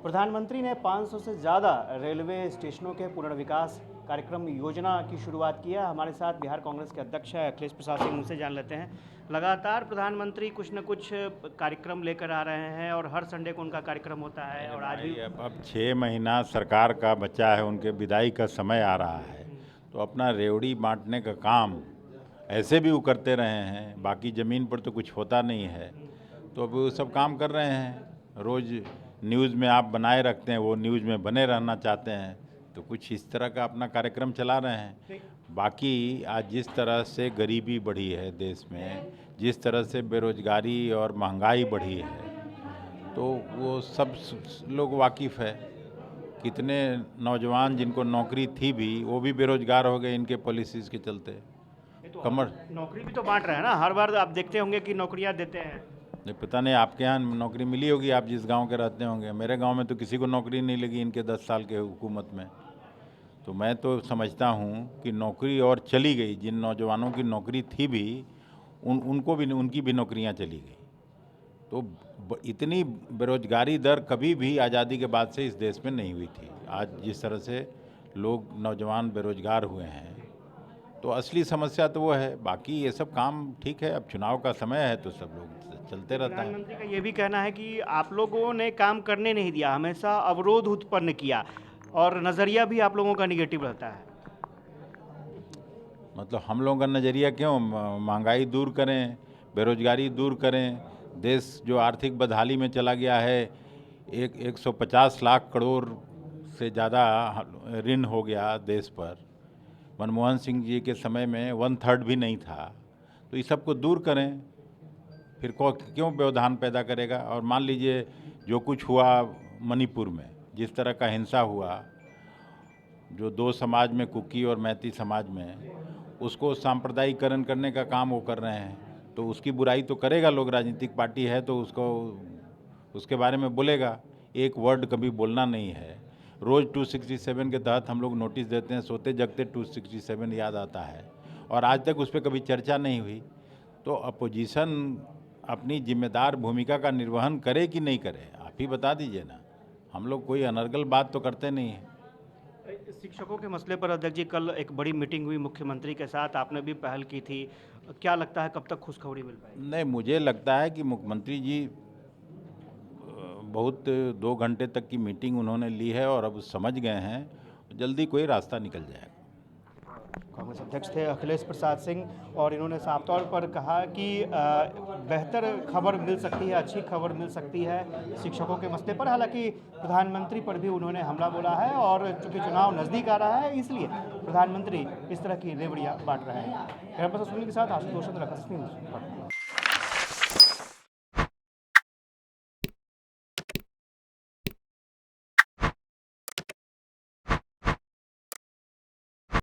प्रधानमंत्री ने 500 से ज़्यादा रेलवे स्टेशनों के पुनर्विकास कार्यक्रम योजना की शुरुआत की है। हमारे साथ बिहार कांग्रेस के अध्यक्ष है अखिलेश प्रसाद सिंह, उनसे जान लेते हैं। लगातार प्रधानमंत्री कुछ न कुछ कार्यक्रम लेकर आ रहे हैं और हर संडे को उनका कार्यक्रम होता है और आज भी अब 6 महीना सरकार का बचा है, उनके विदाई का समय आ रहा है, तो अपना रेवड़ी बांटने का काम ऐसे भी वो करते रहे हैं। बाकी ज़मीन पर तो कुछ होता नहीं है, तो अब वो सब काम कर रहे हैं। रोज़ न्यूज़ में आप बनाए रखते हैं, वो न्यूज़ में बने रहना चाहते हैं, तो कुछ इस तरह का अपना कार्यक्रम चला रहे हैं। बाकी आज जिस तरह से गरीबी बढ़ी है देश में, जिस तरह से बेरोजगारी और महंगाई बढ़ी है, तो वो सब लोग वाकिफ़ है। कितने नौजवान जिनको नौकरी थी भी, वो भी बेरोजगार हो गए इनके पॉलिसीज़ के चलते। कमर नौकरी भी तो बांट रहे हैं ना, हर बार आप देखते होंगे कि नौकरियां देते हैं। नहीं, पता नहीं आपके यहाँ नौकरी मिली होगी, आप जिस गांव के रहते होंगे। मेरे गांव में तो किसी को नौकरी नहीं लगी इनके 10 साल के हुकूमत में। तो मैं तो समझता हूँ कि नौकरी और चली गई, जिन नौजवानों की नौकरी थी भी उनको भी, उनकी भी नौकरियाँ चली गई। तो इतनी बेरोजगारी दर कभी भी आज़ादी के बाद से इस देश में नहीं हुई थी। आज जिस तरह से लोग नौजवान बेरोजगार हुए हैं, तो असली समस्या तो वो है। बाकी ये सब काम ठीक है, अब चुनाव का समय है तो सब लोग चलते रहता है। प्रधानमंत्री का ये भी कहना है कि आप लोगों ने काम करने नहीं दिया, हमेशा अवरोध उत्पन्न किया और नज़रिया भी आप लोगों का निगेटिव रहता है। मतलब हम लोगों का नज़रिया क्यों? महंगाई दूर करें, बेरोजगारी दूर करें। देश जो आर्थिक बदहाली में चला गया है, 150 लाख करोड़ से ज़्यादा ऋण हो गया देश पर। मनमोहन सिंह जी के समय में 1/3 भी नहीं था। तो इस सबको दूर करें, फिर क्यों व्यवधान पैदा करेगा? और मान लीजिए जो कुछ हुआ मणिपुर में, जिस तरह का हिंसा हुआ, जो 2 समाज में, कुकी और मैती समाज में, उसको सांप्रदायिकरण करने का काम वो कर रहे हैं। तो उसकी बुराई तो करेगा लोग, राजनीतिक पार्टी है तो उसके बारे में बोलेगा। एक वर्ड कभी बोलना नहीं है। रोज़ 267 के तहत हम लोग नोटिस देते हैं, सोते जगते 267 याद आता है, और आज तक उस पर कभी चर्चा नहीं हुई। तो अपोजिशन अपनी जिम्मेदार भूमिका का निर्वहन करे कि नहीं करे, आप ही बता दीजिए ना। हम लोग कोई अनर्गल बात तो करते नहीं हैं। शिक्षकों के मसले पर अध्यक्ष जी, कल एक बड़ी मीटिंग हुई मुख्यमंत्री के साथ, आपने भी पहल की थी। क्या लगता है कब तक खुशखबरी मिल पाएगी? नहीं, मुझे लगता है कि मुख्यमंत्री जी बहुत 2 घंटे तक की मीटिंग उन्होंने ली है और अब समझ गए हैं, जल्दी कोई रास्ता निकल जाएगा। कांग्रेस अध्यक्ष थे अखिलेश प्रसाद सिंह और इन्होंने साफ तौर पर कहा कि बेहतर खबर मिल सकती है, अच्छी खबर मिल सकती है शिक्षकों के मसले पर। हालांकि प्रधानमंत्री पर भी उन्होंने हमला बोला है और चूंकि चुनाव नज़दीक आ रहा है, इसलिए प्रधानमंत्री इस तरह की रेवड़ियाँ बांट रहे हैं। कैमरा पर्सन सुनील के साथ आशुतोष चंद्र, आकाश न्यूज़।